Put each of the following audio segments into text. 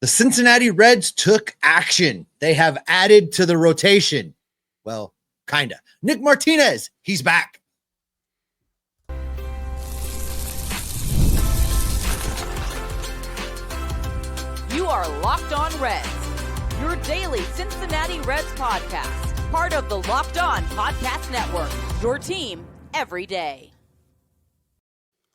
The Cincinnati Reds took action. They have added to the rotation. Well, kinda. Nick Martinez, he's back. You are Locked On Reds, your daily Cincinnati Reds podcast. Part of the Locked On Podcast Network, your team every day.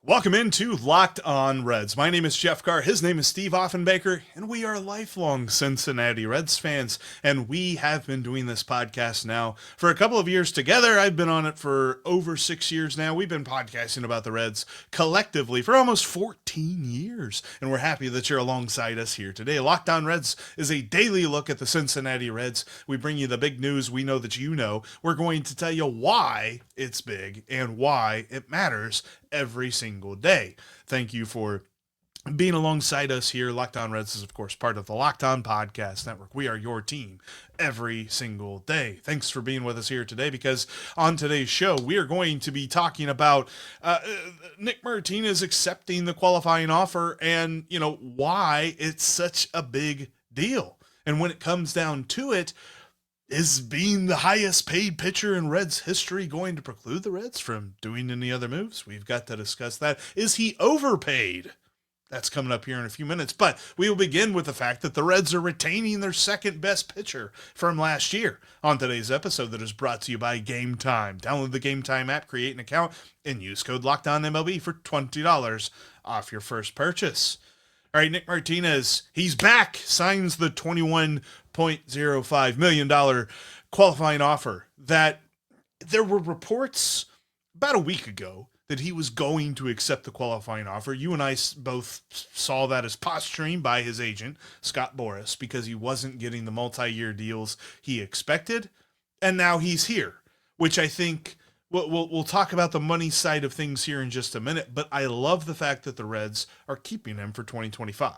Welcome into Locked On Reds. My name is Jeff Carr. His name is Steve Offenbaker, and we are lifelong Cincinnati Reds fans. And we have been doing this podcast now for a couple of years together. I've been on it for over 6 years now. We've been podcasting about the Reds collectively for almost 14 years. And we're happy that you're alongside us here today. Locked On Reds is a daily look at the Cincinnati Reds. We bring you the big news we know that you know. We're going to tell you why it's big and why it matters every single day. Thank you for being alongside us here. Locked On Reds is, of course, part of the Locked On Podcast Network. We are your team every single day. Thanks for being with us here today, because on today's show, we are going to be talking about Nick Martinez accepting the qualifying offer and, why it's such a big deal. And when it comes down to it, is being the highest paid pitcher in Reds history going to preclude the Reds from doing any other moves? We've got to discuss that. Is he overpaid? That's coming up here in a few minutes. But we will begin with the fact that the Reds are retaining their second best pitcher from last year on today's episode that is brought to you by Game Time. Download the Game Time app, create an account, and use code LOCKEDONMLB for $20 off your first purchase. All right, Nick Martinez, he's back, signs the $21.05 million qualifying offer. That there were reports about a week ago that he was going to accept the qualifying offer. You and I both saw that as posturing by his agent, Scott Boras, because he wasn't getting the multi-year deals he expected. And now he's here, which I think we'll talk about the money side of things here in just a minute, but I love the fact that the Reds are keeping him for 2025.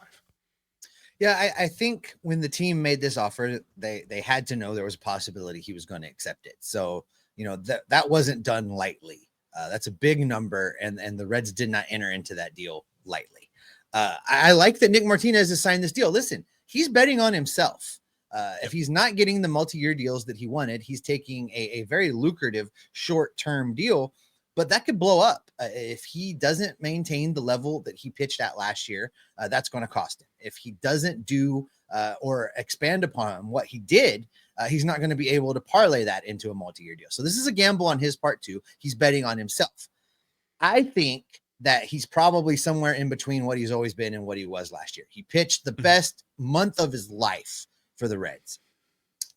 Yeah, I think when the team made this offer, they had to know there was a possibility he was going to accept it. So, that wasn't done lightly. That's a big number, and the Reds did not enter into that deal lightly. I like that Nick Martinez has signed this deal. Listen, he's betting on himself. If he's not getting the multi-year deals that he wanted, he's taking a very lucrative short-term deal, but that could blow up. If he doesn't maintain the level that he pitched at last year, that's going to cost him. If he doesn't do or expand upon what he did, he's not going to be able to parlay that into a multi-year deal. So this is a gamble on his part too. He's betting on himself. I think that he's probably somewhere in between what he's always been and what he was last year. He pitched the best month of his life for the Reds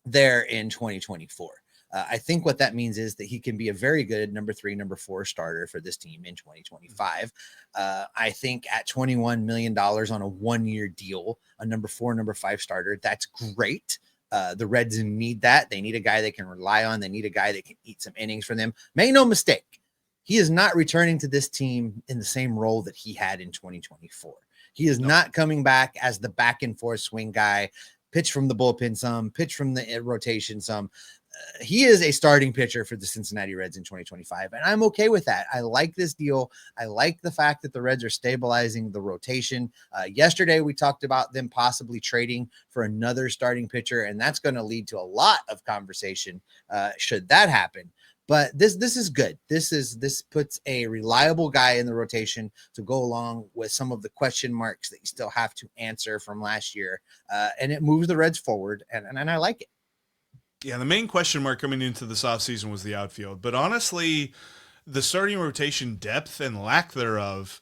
there in 2024. I think what that means is that he can be a very good number 3, number 4 starter for this team in 2025. I think at $21 million on a 1-year deal, a number 4, number 5 starter, that's great. The Reds need that. They need a guy they can rely on. They need a guy that can eat some innings for them. Make no mistake, he is not returning to this team in the same role that he had in 2024. He is not coming back as the back and forth swing guy, pitch from the bullpen some, pitch from the rotation some. He is a starting pitcher for the Cincinnati Reds in 2025, and I'm okay with that. I like this deal. I like the fact that the Reds are stabilizing the rotation. Yesterday, we talked about them possibly trading for another starting pitcher, and that's going to lead to a lot of conversation should that happen. But this is good. This puts a reliable guy in the rotation to go along with some of the question marks that you still have to answer from last year, and it moves the Reds forward, and I like it. Yeah, the main question mark coming into this offseason was the outfield. But honestly, the starting rotation depth and lack thereof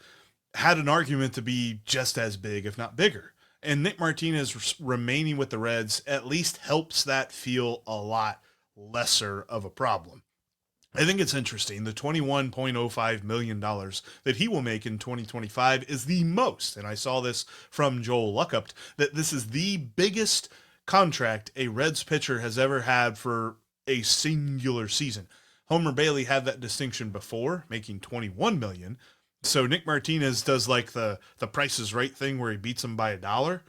had an argument to be just as big, if not bigger. And Nick Martinez remaining with the Reds at least helps that feel a lot lesser of a problem. I think it's interesting. The $21.05 million that he will make in 2025 is the most, and I saw this from Joel Luckup, that this is the biggest contract a Reds pitcher has ever had for a singular season. Homer Bailey had that distinction before, making $21 million. So Nick Martinez does like the Price is Right thing where he beats him by $1.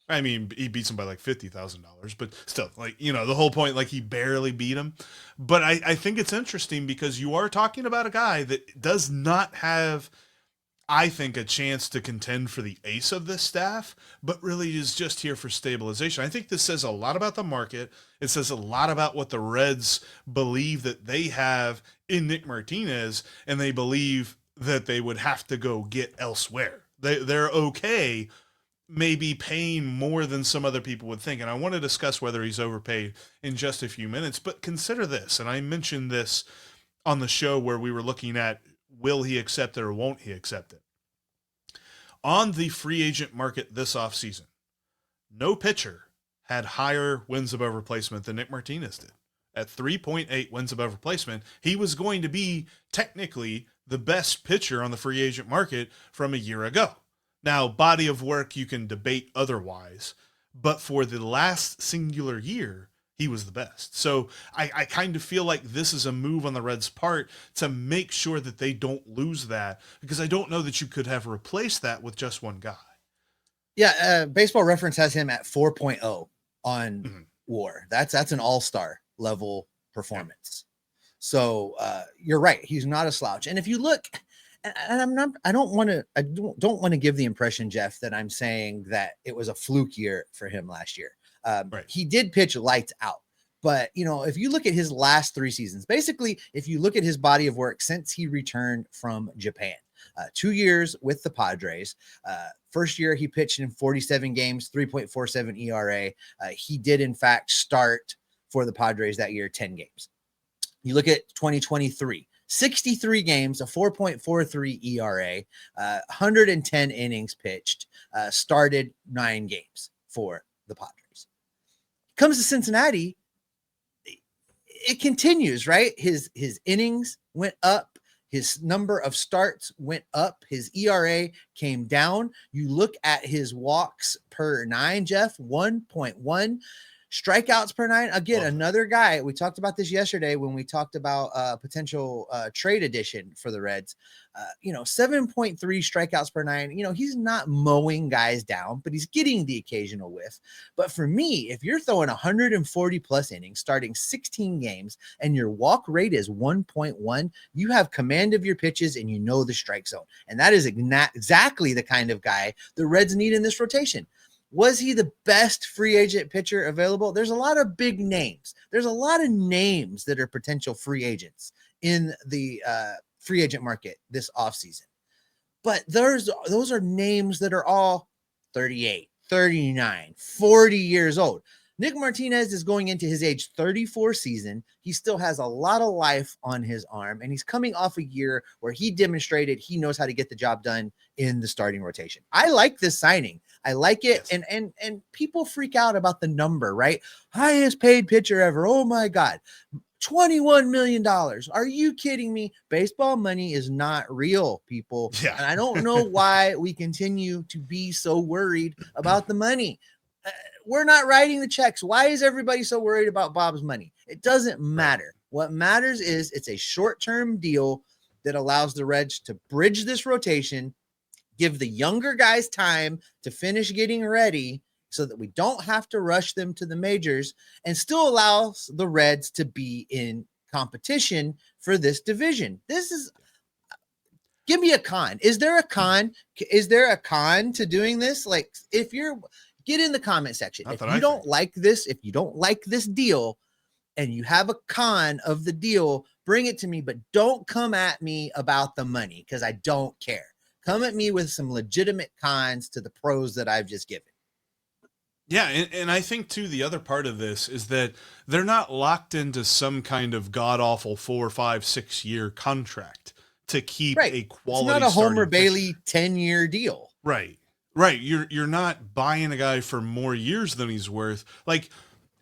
I mean, he beats him by like $50,000, but still, like, the whole point, like, he barely beat him. But I think it's interesting because you are talking about a guy that does not have I think, a chance to contend for the ace of this staff, but really is just here for stabilization. I think this says a lot about the market. It says a lot about what the Reds believe that they have in Nick Martinez, and they believe that they would have to go get elsewhere. They're okay maybe paying more than some other people would think. And I want to discuss whether he's overpaid in just a few minutes, but consider this. And I mentioned this on the show where we were looking at, will he accept it or won't he accept it? On the free agent market this offseason, no pitcher had higher wins above replacement than Nick Martinez did. At 3.8 wins above replacement, he was going to be technically the best pitcher on the free agent market from a year ago. Now, body of work, you can debate otherwise, but for the last singular year, he was the best. So I kind of feel like this is a move on the Reds' part to make sure that they don't lose that, because I don't know that you could have replaced that with just one guy. Yeah, Baseball Reference has him at 4.0 on WAR. That's an all-star level performance. So you're right. He's not a slouch. And if you look, and I don't want to give the impression, Jeff, that I'm saying that it was a fluke year for him last year. Right. He did pitch lights out, but if you look at his last 3 seasons, basically, if you look at his body of work since he returned from Japan, 2 years with the Padres, first year he pitched in 47 games, 3.47 ERA. He did in fact start for the Padres that year, 10 games. You look at 2023, 63 games, a 4.43 ERA, 110 innings pitched, started 9 games for the Padres. Comes to Cincinnati, it continues, right? His innings went up, his number of starts went up, his ERA came down. You look at his walks per 9, Jeff, 1.1. Strikeouts per 9. Again, another guy. We talked about this yesterday when we talked about potential trade addition for the Reds. 7.3 strikeouts per 9. He's not mowing guys down, but he's getting the occasional whiff. But for me, if you're throwing 140 plus innings, starting 16 games, and your walk rate is 1.1, you have command of your pitches and you know the strike zone. And that is exactly the kind of guy the Reds need in this rotation. Was he the best free agent pitcher available? There's a lot of big names. There's a lot of names that are potential free agents in the free agent market this offseason. But those are names that are all 38, 39, 40 years old. Nick Martinez is going into his age 34 season. He still has a lot of life on his arm, and he's coming off a year where he demonstrated he knows how to get the job done in the starting rotation. I like this signing. I like it. Yes. And people freak out about the number, right? Highest paid pitcher ever. Oh my God. $21 million. Are you kidding me? Baseball money is not real, people. Yeah. And I don't know why we continue to be so worried about the money. We're not writing the checks. Why is everybody so worried about Bob's money? It doesn't matter. What matters is it's a short-term deal that allows the Reds to bridge this rotation, give the younger guys time to finish getting ready so that we don't have to rush them to the majors, and still allows the Reds to be in competition for this division. Give me a con. Is there a con? Is there a con to doing this? Like, if you're, get in the comment section. If you don't like this, if you don't like this deal and you have a con of the deal, bring it to me, but don't come at me about the money, because I don't care. Come at me with some legitimate cons to the pros that I've just given. Yeah, and I think, too, the other part of this is that they're not locked into some kind of god-awful 4, 5, 6-year contract to keep a quality. It's not a Homer Bailey 10-year deal. Right. You're not buying a guy for more years than he's worth. Like,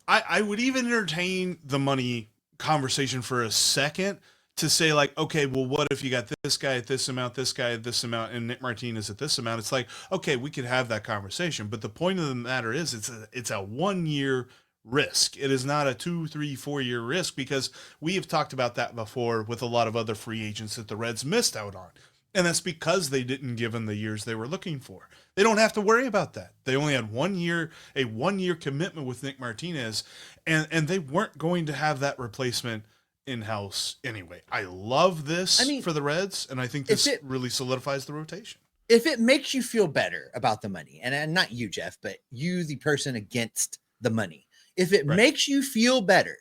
I would even entertain the money conversation for a second to say, like, okay, well, what if you got this guy at this amount, this guy at this amount, and Nick Martinez at this amount? It's like, okay, we could have that conversation. But the point of the matter is it's a 1-year risk. It is not a 2, 3, 4-year risk, because we have talked about that before with a lot of other free agents that the Reds missed out on. And that's because they didn't give them the years they were looking for. They don't have to worry about that. They only had 1 year, a 1-year commitment with Nick Martinez, and they weren't going to have that replacement in-house anyway. I love this for the Reds, and I think this really solidifies the rotation. if it makes you feel better about the money, and not you, Jeff, but you, the person against the money, if it makes you feel better,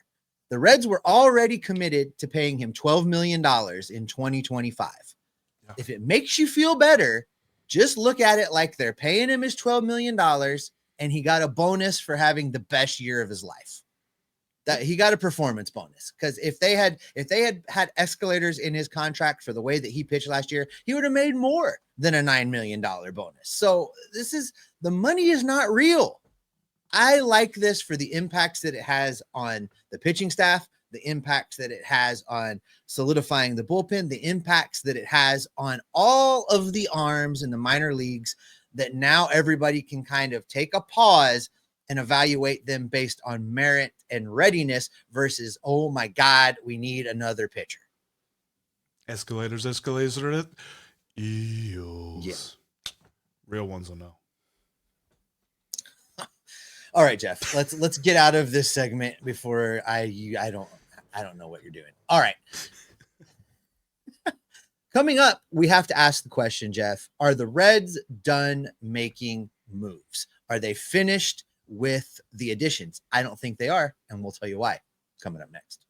the Reds were already committed to paying him $12 million in 2025. Yeah. If it makes you feel better, just look at it like they're paying him his $12 million and he got a bonus for having the best year of his life. That he got a performance bonus, because if they had escalators in his contract for the way that he pitched last year, he would have made more than a $9 million bonus. So the money is not real. I like this for the impacts that it has on the pitching staff, the impacts that it has on solidifying the bullpen, the impacts that it has on all of the arms in the minor leagues, that now everybody can kind of take a pause and evaluate them based on merit and readiness versus, oh my God, we need another pitcher. Escalators. Eels. Yeah. Real ones will know. All right, Jeff, let's get out of this segment before I don't know what you're doing. All right. Coming up, we have to ask the question, Jeff, are the Reds done making moves? Are they finished with the additions? I don't think they are, and we'll tell you why coming up next.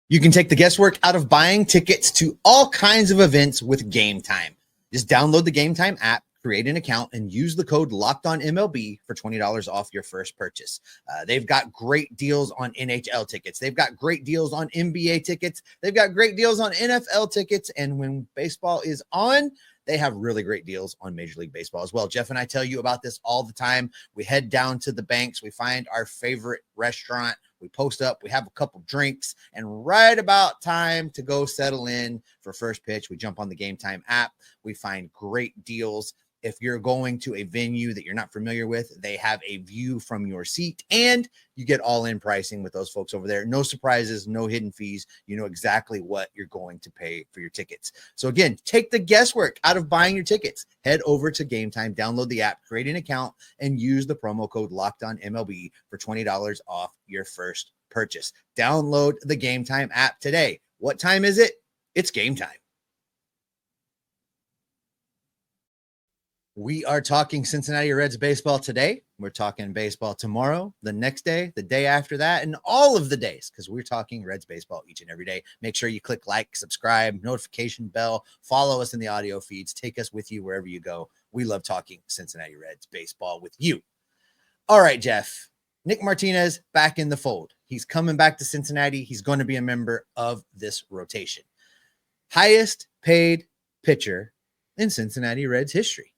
You can take the guesswork out of buying tickets to all kinds of events with Game Time. Just download the Game Time app, create an account, and use the code LOCKEDONMLB for $20 off your first purchase. They've got great deals on NHL tickets. They've got great deals on NBA tickets. They've got great deals on NFL tickets. And when baseball is on, they have really great deals on Major League Baseball as well. Jeff and I tell you about this all the time. We head down to the banks. We find our favorite restaurant. We post up. We have a couple drinks. And right about time to go settle in for first pitch, we jump on the Game Time app. We find great deals. If you're going to a venue that you're not familiar with, they have a view from your seat, and you get all-in pricing with those folks over there. No surprises, no hidden fees. You know exactly what you're going to pay for your tickets. So again, take the guesswork out of buying your tickets. Head over to Game Time, download the app, create an account, and use the promo code LOCKEDONMLB for $20 off your first purchase. Download the Game Time app today. What time is it? It's game time. We are talking Cincinnati Reds baseball today. We're talking baseball tomorrow, the next day, the day after that, and all of the days, because we're talking Reds baseball each and every day. Make sure you click like, subscribe, notification bell, follow us in the audio feeds, take us with you wherever you go. We love talking Cincinnati Reds baseball with you. All right, Jeff. Nick Martinez back in the fold. He's coming back to Cincinnati. He's going to be a member of this rotation. Highest paid pitcher in Cincinnati Reds history.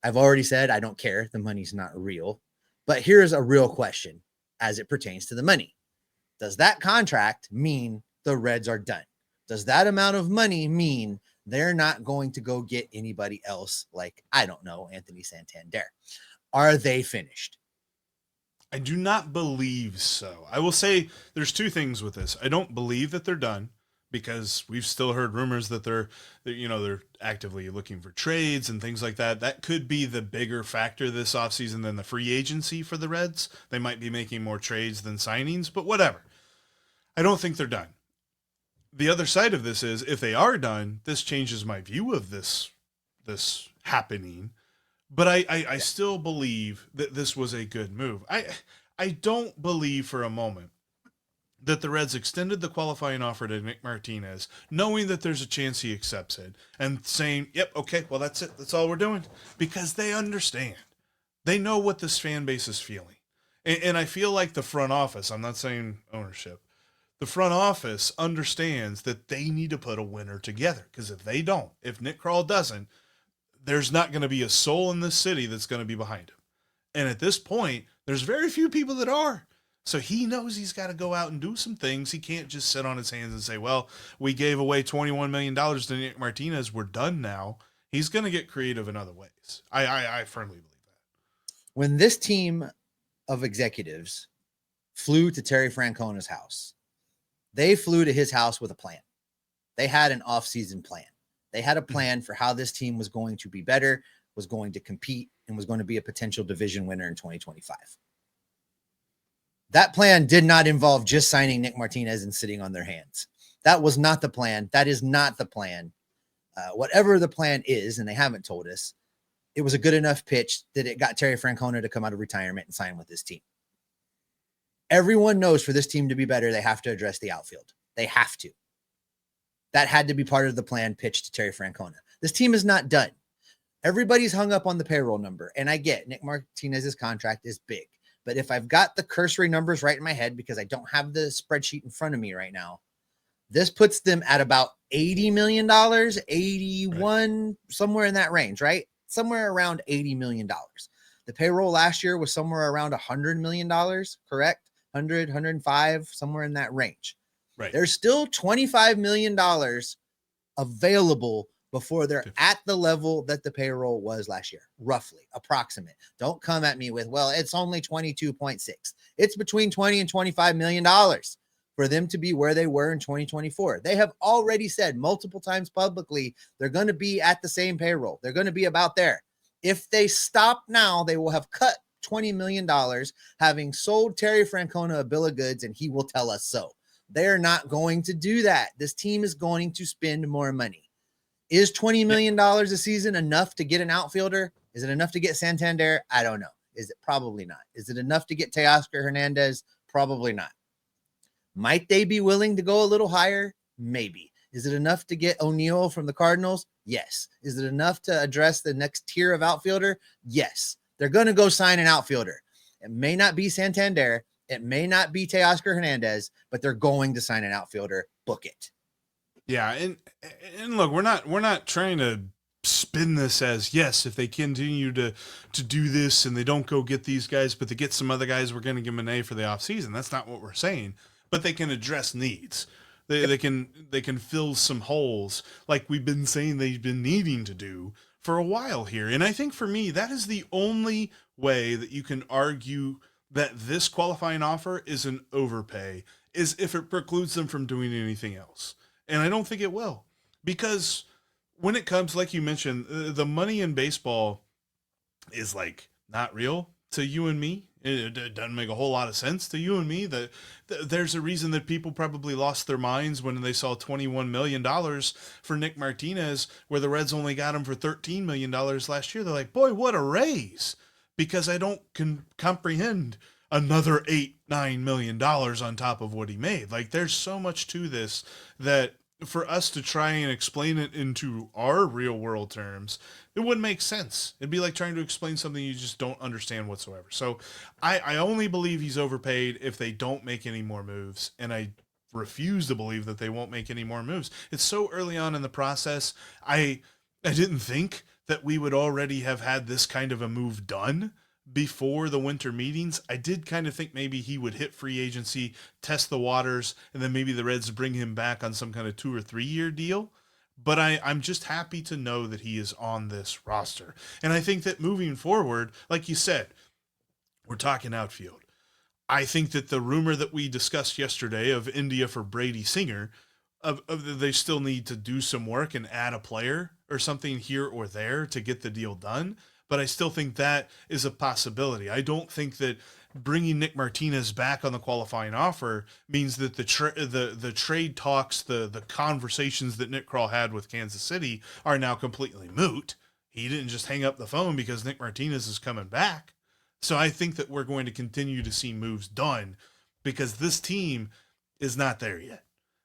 I've already said I don't care. The money's not real. But here's a real question as it pertains to the money. Does that contract mean the Reds are done? Does that amount of money mean they're not going to go get anybody else like, I don't know, Anthony Santander? Are they finished? I do not believe so. I will say there's two things with this. I don't believe that they're done, because we've still heard rumors that they're actively looking for trades and things like that. That could be the bigger factor this offseason than the free agency for the Reds. They might be making more trades than signings, but whatever. I don't think they're done. The other side of this is, if they are done, this changes my view of this happening. But I still believe that this was a good move. I don't believe for a moment that the Reds extended the qualifying offer to Nick Martinez, knowing that there's a chance he accepts it, and saying, yep, okay, well, that's it. That's all we're doing. Because they understand. They know what this fan base is feeling. And I feel like the front office, I'm not saying ownership, the front office understands that they need to put a winner together. Because if they don't, if Nick Krall doesn't, there's not going to be a soul in this city that's going to be behind him. And at this point, there's very few people that are. So he knows he's got to go out and do some things. He can't just sit on his hands and say, well, we gave away $21 million to Nick Martinez. We're done now. He's going to get creative in other ways. I firmly believe that. When this team of executives flew to Terry Francona's house, they flew to his house with a plan. They had an offseason plan. They had a plan for how this team was going to be better, was going to compete, and was going to be a potential division winner in 2025. That plan did not involve just signing Nick Martinez and sitting on their hands. That was not the plan. That is not the plan. Whatever the plan is, and they haven't told us, it was a good enough pitch that it got Terry Francona to come out of retirement and sign with this team. Everyone knows for this team to be better, they have to address the outfield. They have to. That had to be part of the plan pitched to Terry Francona. This team is not done. Everybody's hung up on the payroll number, and I get Nick Martinez's contract is big. But if I've got the cursory numbers right in my head, because I don't have the spreadsheet in front of me right now, this puts them at about $80 million, 81, right, somewhere in that range, right? Somewhere around $80 million. The payroll last year was somewhere around $100 million, correct? 100, 105, somewhere in that range. Right. There's still $25 million available before they're at the level that the payroll was last year, roughly, approximate. Don't come at me with, well, it's only 22.6. It's between 20 and $25 million for them to be where they were in 2024. They have already said multiple times publicly, they're going to be at the same payroll. They're going to be about there. If they stop now, they will have cut $20 million, having sold Terry Francona a bill of goods, and he will tell us so. They're not going to do that. This team is going to spend more money. Is $20 million a season enough to get an outfielder? Is it enough to get Santander? I don't know. Is it? Probably not. Is it enough to get Teoscar Hernandez? Probably not. Might they be willing to go a little higher? Maybe. Is it enough to get O'Neill from the Cardinals? Yes. Is it enough to address the next tier of outfielder? Yes. They're going to go sign an outfielder. It may not be Santander. It may not be Teoscar Hernandez, but they're going to sign an outfielder. Book it. Yeah, and look, we're not trying to spin this as, yes, if they continue to do this and they don't go get these guys, but they get some other guys, we're going to give them an A for the offseason. That's not what we're saying. But they can address needs. They can fill some holes like we've been saying they've been needing to do for a while here. And I think for me, that is the only way that you can argue that this qualifying offer is an overpay, is if it precludes them from doing anything else. And I don't think it will, because when it comes, like you mentioned, the money in baseball is like not real to you and me. It doesn't make a whole lot of sense to you and me. That there's a reason that people probably lost their minds when they saw $21 million for Nick Martinez, where the Reds only got him for $13 million last year. They're like, boy, what a raise, because I don't comprehend another $8-9 million on top of what he made. Like, there's so much to this that for us to try and explain it into our real world terms, it wouldn't make sense. It'd be like trying to explain something you just don't understand whatsoever. So I only believe he's overpaid if they don't make any more moves. And I refuse to believe that they won't make any more moves. It's so early on in the process. I didn't think that we would already have had this kind of a move done before the winter meetings. I did kind of think maybe he would hit free agency, test the waters, and then maybe the Reds bring him back on some kind of 2 or 3 year deal. But I'm just happy to know that he is on this roster. And I think that moving forward, like you said, we're talking outfield. I think that the rumor that we discussed yesterday of India for Brady Singer, of they still need to do some work and add a player or something here or there to get the deal done. But I still think that is a possibility. I don't think that bringing Nick Martinez back on the qualifying offer means that the trade talks, the conversations that Nick Krall had with Kansas City are now completely moot. He didn't just hang up the phone because Nick Martinez is coming back. So I think that we're going to continue to see moves done because this team is not there yet.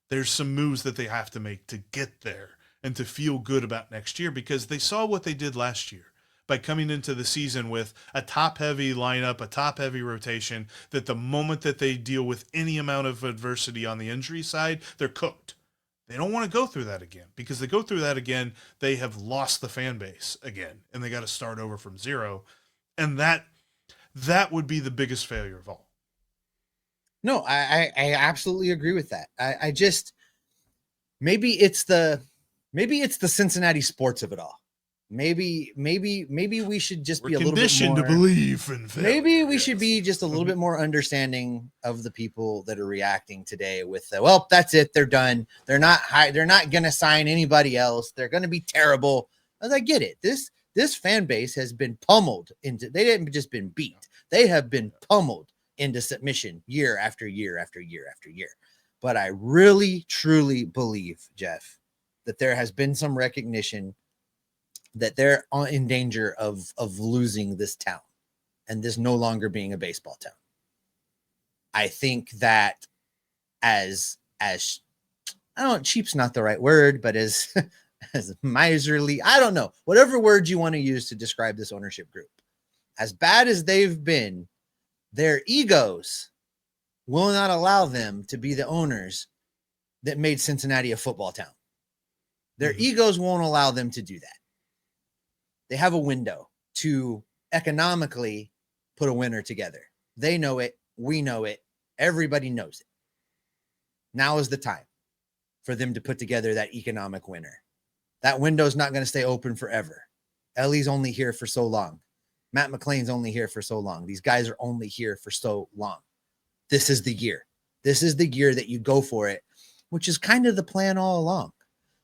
There's some moves that they have to make to get there and to feel good about next year, because they saw what they did last year by coming into the season with a top-heavy lineup, a top-heavy rotation, that the moment that they deal with any amount of adversity on the injury side, they're cooked. They don't want to go through that again, because they go through that again, they have lost the fan base again, and they got to start over from zero. And that would be the biggest failure of all. No, I absolutely agree with that. I just, maybe it's the Cincinnati sports of it all. Maybe we should just be a little bit more conditioned to believe in failure. Maybe we should be just a little bit more understanding of the people that are reacting today with the, well, that's it, they're done. They're not going to sign anybody else. They're going to be terrible. As I get it. This fan base has been pummeled into, they didn't just been beat. They have been pummeled into submission year after year after year after year. But I really, truly believe, Jeff, that there has been some recognition that they're in danger of losing this town and this no longer being a baseball town. I think that as I don't, cheap's not the right word, but as miserly, I don't know, whatever word you want to use to describe this ownership group, as bad as they've been, their egos will not allow them to be the owners that made Cincinnati a football town. Their egos won't allow them to do that. They have a window to economically put a winner together. They know it. We know it. Everybody knows it. Now is the time for them to put together that economic winner. That window's not going to stay open forever. Ellie's only here for so long. Matt McClain's only here for so long. These guys are only here for so long. This is the year. This is the year that you go for it, which is kind of the plan all along.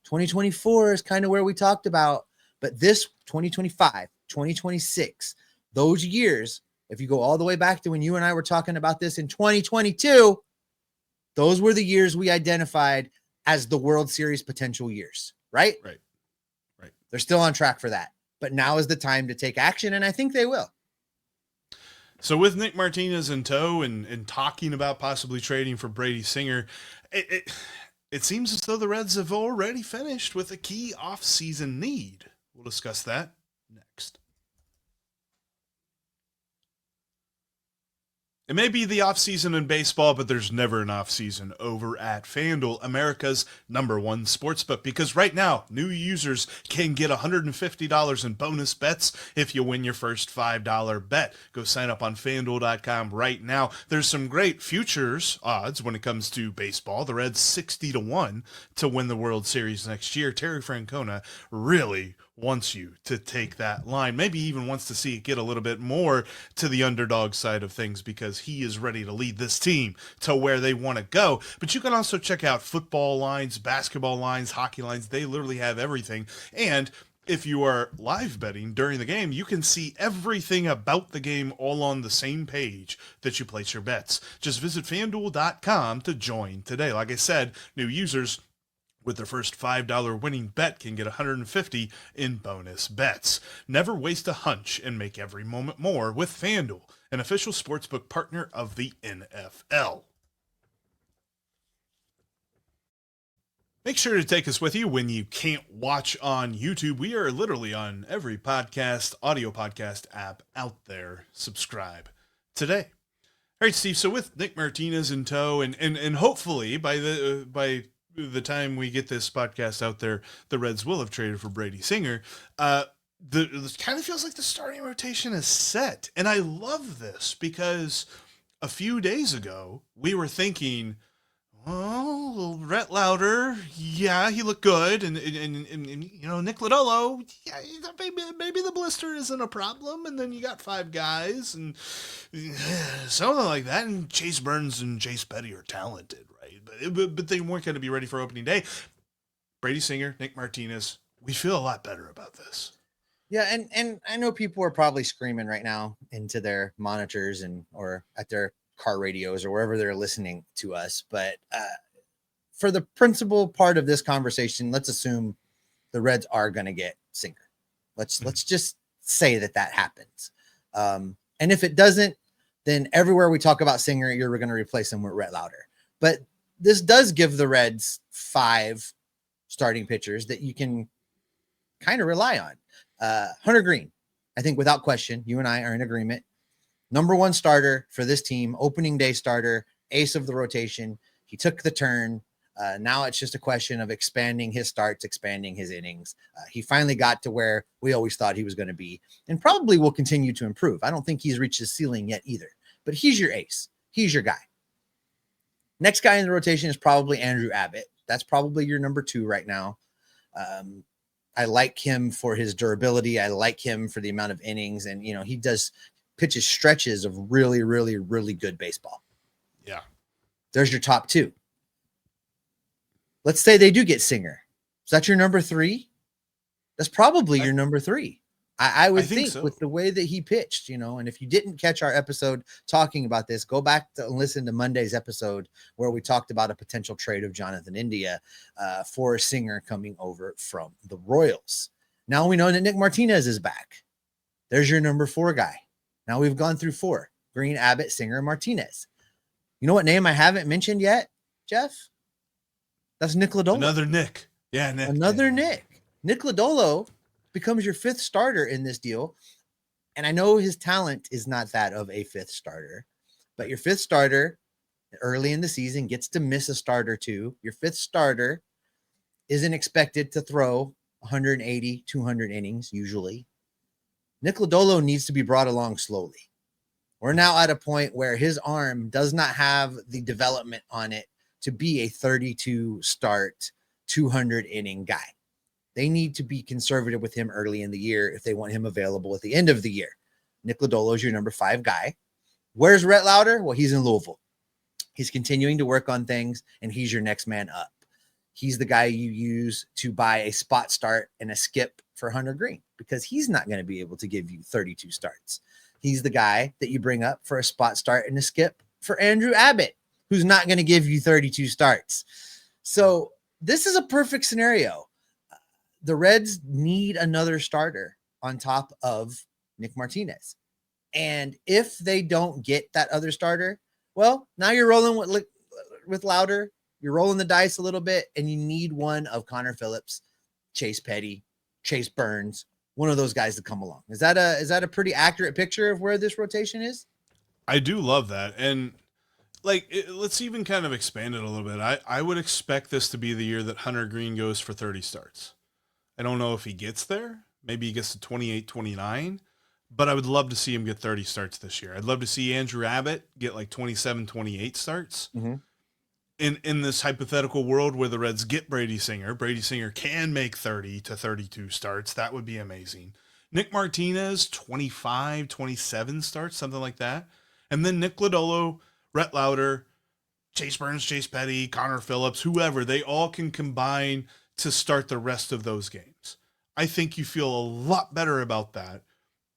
2024 is kind of where we talked about, but this 2025, 2026, those years, if you go all the way back to when you and I were talking about this in 2022, those were the years we identified as the World Series potential years, right? Right. They're still on track for that, but now is the time to take action, and I think they will. So with Nick Martinez in tow and talking about possibly trading for Brady Singer, it seems as though the Reds have already finished with a key offseason need. We'll discuss that next. It may be the offseason in baseball, but there's never an offseason over at FanDuel, America's #1 sportsbook, because right now, new users can get $150 in bonus bets if you win your first $5 bet. Go sign up on FanDuel.com right now. There's some great futures odds when it comes to baseball. The Reds 60-1 to win the World Series next year. Terry Francona really wants you to take that line, maybe even wants to see it get a little bit more to the underdog side of things because he is ready to lead this team to where they want to go. But you can also check out football lines, basketball lines, hockey lines. They literally have everything. And if you are live betting during the game, you can see everything about the game all on the same page that you place your bets. Just visit FanDuel.com to join today. Like I said, new users with their first $5 winning bet can get $150 in bonus bets. Never waste a hunch and make every moment more with FanDuel, an official sportsbook partner of the NFL. Make sure to take us with you when you can't watch on YouTube. We are literally on every audio podcast app out there. Subscribe today. All right, Steve. So with Nick Martinez in tow, and hopefully by the time we get this podcast out there, the Reds will have traded for Brady Singer. It kind of feels like the starting rotation is set. And I love this because a few days ago, we were thinking, well, Rhett Lowder, yeah, he looked good. And you know, Nick Lodolo, yeah, maybe the blister isn't a problem. And then you got 5 guys and something like that. And Chase Burns and Chase Petty are talented, right? But they weren't going to be ready for opening day. Brady Singer, Nick Martinez, we feel a lot better about this. Yeah, and I know people are probably screaming right now into their monitors or at their car radios or wherever they're listening to us. But for the principal part of this conversation, let's assume the Reds are going to get Singer. Let's just say that happens. And if it doesn't, then everywhere we talk about Singer, you're going to replace him with Rhett Lowder. But this does give the Reds 5 starting pitchers that you can kind of rely on. Hunter Greene, I think without question, you and I are in agreement. #1 starter for this team, opening day starter, ace of the rotation. He took the turn. Now it's just a question of expanding his starts, expanding his innings. He finally got to where we always thought he was going to be and probably will continue to improve. I don't think he's reached his ceiling yet either, but he's your ace. He's your guy. Next guy in the rotation is probably Andrew Abbott. That's probably your #2 right now. I like him for his durability. I like him for the amount of innings. And, you know, he pitches stretches of really, really, really good baseball. Yeah. There's your top 2. Let's say they do get Singer. Is that your #3? That's probably your #3. I would think think so. with the way that he pitched, and if you didn't catch our episode talking about this, go back to listen to Monday's episode where we talked about a potential trade of Jonathan India for Singer coming over from the Royals. Now we know that Nick Martinez is back. There's your number 4 guy. Now we've gone through 4: Greene, Abbott, Singer, and Martinez. You know what name I haven't mentioned yet, Jeff? That's Nick Lodolo. Another Nick. Yeah, Nick. Another Nick. Nick Lodolo becomes your 5th starter in this deal. And I know his talent is not that of a 5th starter, but your 5th starter early in the season gets to miss a start or two. Your 5th starter isn't expected to throw 180, 200 innings usually. Nick Lodolo needs to be brought along slowly. We're now at a point where his arm does not have the development on it to be a 32 start, 200 inning guy. They need to be conservative with him early in the year if they want him available at the end of the year. Nick Lodolo is your number 5 guy. Where's Rhett Lowder? Well, he's in Louisville. He's continuing to work on things, and he's your next man up. He's the guy you use to buy a spot start and a skip for Hunter Greene because he's not going to be able to give you 32 starts. He's the guy that you bring up for a spot start and a skip for Andrew Abbott, who's not going to give you 32 starts. So this is a perfect scenario. The Reds need another starter on top of Nick Martinez. And if they don't get that other starter, well, now you're rolling with Lowder. You're rolling the dice a little bit, and you need one of Connor Phillips, Chase Petty, Chase Burns, one of those guys to come along. Is that a pretty accurate picture of where this rotation is? I do love that. And let's even kind of expand it a little bit. I would expect this to be the year that Hunter Greene goes for 30 starts. I don't know if he gets there. Maybe he gets to 28, 29, but I would love to see him get 30 starts this year. I'd love to see Andrew Abbott get like 27, 28 starts. Mm-hmm. In this hypothetical world where the Reds get Brady Singer can make 30 to 32 starts. That would be amazing. Nick Martinez, 25, 27 starts, something like that. And then Nick Lodolo, Rhett Lowder, Chase Burns, Chase Petty, Connor Phillips, whoever, they all can combine to start the rest of those games. I think you feel a lot better about that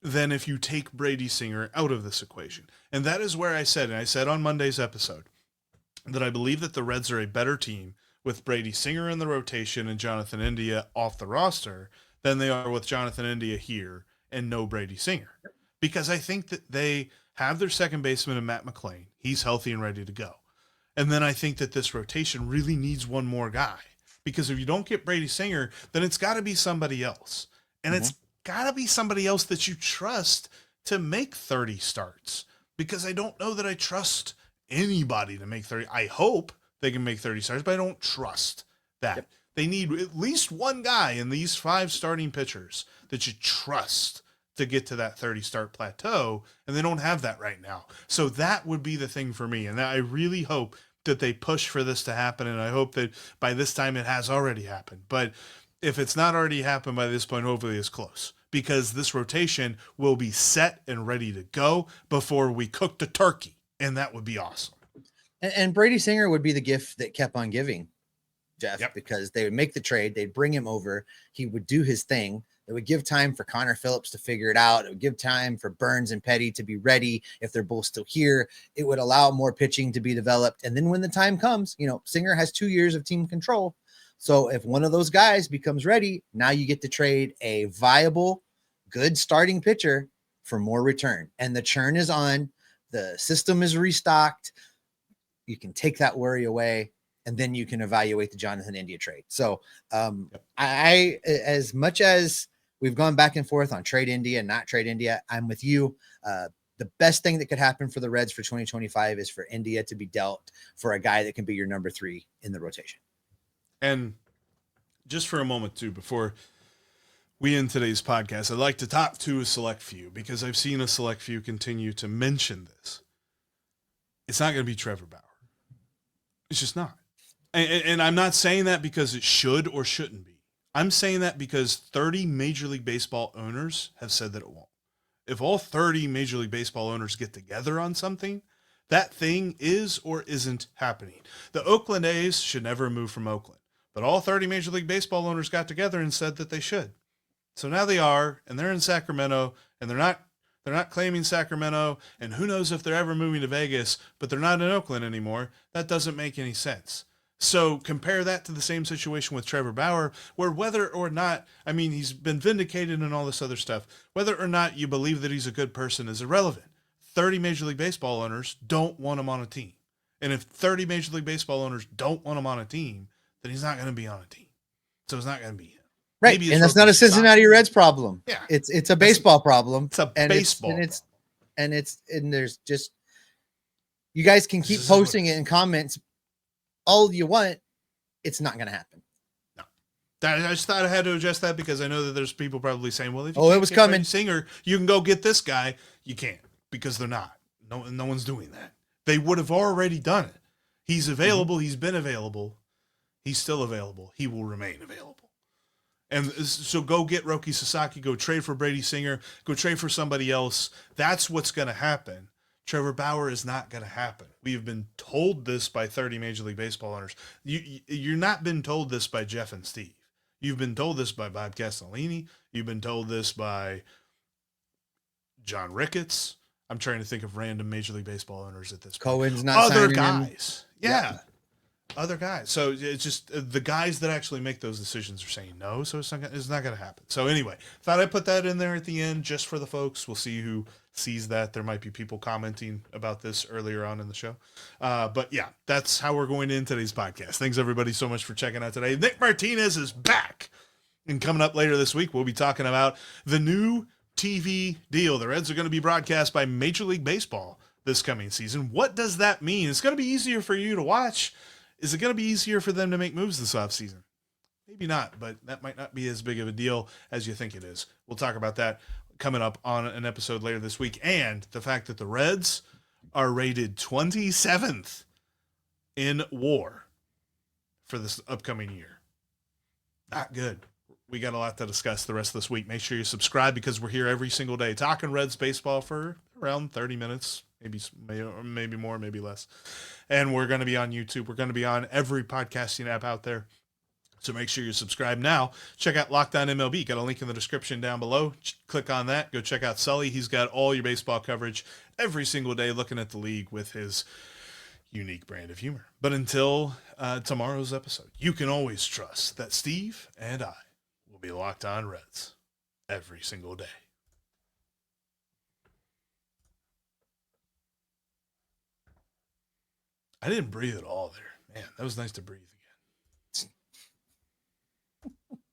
than if you take Brady Singer out of this equation. And that is where I said on Monday's episode, that I believe that the Reds are a better team with Brady Singer in the rotation and Jonathan India off the roster than they are with Jonathan India here and no Brady Singer. Because I think that they have their second baseman in Matt McLean. He's healthy and ready to go. And then I think that this rotation really needs one more guy. Because if you don't get Brady Singer, then it's got to be somebody else. And it's got to be somebody else that you trust to make 30 starts. Because I don't know that I trust anybody to make 30. I hope they can make 30 starts, but I don't trust that. Yep. They need at least one guy in these 5 starting pitchers that you trust to get to that 30 start plateau, and they don't have that right now. So that would be the thing for me, and I really hope that they push for this to happen, and I hope that by this time it has already happened. But if it's not already happened by this point, hopefully it's close, because this rotation will be set and ready to go before we cook the turkey, and that would be awesome. And Brady Singer would be the gift that kept on giving, Jeff, yep. Because they would make the trade, they'd bring him over, he would do his thing. It would give time for Connor Phillips to figure it out. It would give time for Burns and Petty to be ready if they're both still here. It would allow more pitching to be developed. And then when the time comes, Singer has 2 years of team control. So if one of those guys becomes ready, now you get to trade a viable, good starting pitcher for more return. And the churn is on. The system is restocked. You can take that worry away. And then you can evaluate the Jonathan India trade. So I, as much as we've gone back and forth on trade India, not trade India, I'm with you. The best thing that could happen for the Reds for 2025 is for India to be dealt for a guy that can be your number 3 in the rotation. And just for a moment too, before we end today's podcast, I'd like to talk to a select few, because I've seen a select few continue to mention this. It's not going to be Trevor Bower. It's just not. And I'm not saying that because it should or shouldn't be. I'm saying that because 30 Major League Baseball owners have said that it won't. If all 30 Major League Baseball owners get together on something, that thing is or isn't happening. The Oakland A's should never move from Oakland, but all 30 Major League Baseball owners got together and said that they should. So now they are, and they're in Sacramento, and they're not claiming Sacramento, and who knows if they're ever moving to Vegas, but they're not in Oakland anymore. That doesn't make any sense. So compare that to the same situation with Trevor Bauer, where whether or not, I mean, he's been vindicated and all this other stuff, whether or not you believe that he's a good person is irrelevant. 30 Major League Baseball owners don't want him on a team. And if 30 Major League Baseball owners don't want him on a team, then he's not going to be on a team. So it's not going to be him. Right. And that's not a Cincinnati Reds problem. Yeah. It's a baseball problem. It's a baseball problem. And there's just, you guys can keep posting it in comments all you want. It's not going to happen. No. I just thought I had to address that because I know that there's people probably saying, well, if you it was coming. Brady Singer, you can go get this guy. You can't because they're not. No one's doing that. They would have already done it. He's available. Mm-hmm. He's been available. He's still available. He will remain available. And so go get Roki Sasaki, go trade for Brady Singer, go trade for somebody else. That's what's going to happen. Trevor Bauer is not going to happen. We have been told this by 30 Major League Baseball owners. You're not been told this by Jeff and Steve. You've been told this by Bob Castellini. You've been told this by John Ricketts. I'm trying to think of random Major League Baseball owners at this point. Cohen's not other signing guys. him. Yeah. Other guys. So it's just the guys that actually make those decisions are saying no, so it's not going to happen. So anyway, thought I'd put that in there at the end just for the folks. We'll see who sees that. There might be people commenting about this earlier on in the show. But yeah, that's how we're going to end today's podcast. Thanks everybody so much for checking out today. Nick Martinez is back. And coming up later this week, we'll be talking about the new TV deal. The Reds are going to be broadcast by Major League Baseball this coming season. What does that mean? It's going to be easier for you to watch. Is it going to be easier for them to make moves this offseason? Maybe not, but that might not be as big of a deal as you think it is. We'll talk about that coming up on an episode later this week, and the fact that the Reds are rated 27th in WAR for this upcoming year. Not good. We got a lot to discuss the rest of this week. Make sure you subscribe because we're here every single day talking Reds baseball for around 30 minutes, maybe more, maybe less. And we're going to be on YouTube. We're going to be on every podcasting app out there. So make sure you subscribe now. Check out Locked On MLB. Got a link in the description down below. Click on that. Go check out Sully. He's got all your baseball coverage every single day, looking at the league with his unique brand of humor. But until tomorrow's episode, you can always trust that Steve and I will be Locked On Reds every single day. I didn't breathe at all there. Man, that was nice to breathe.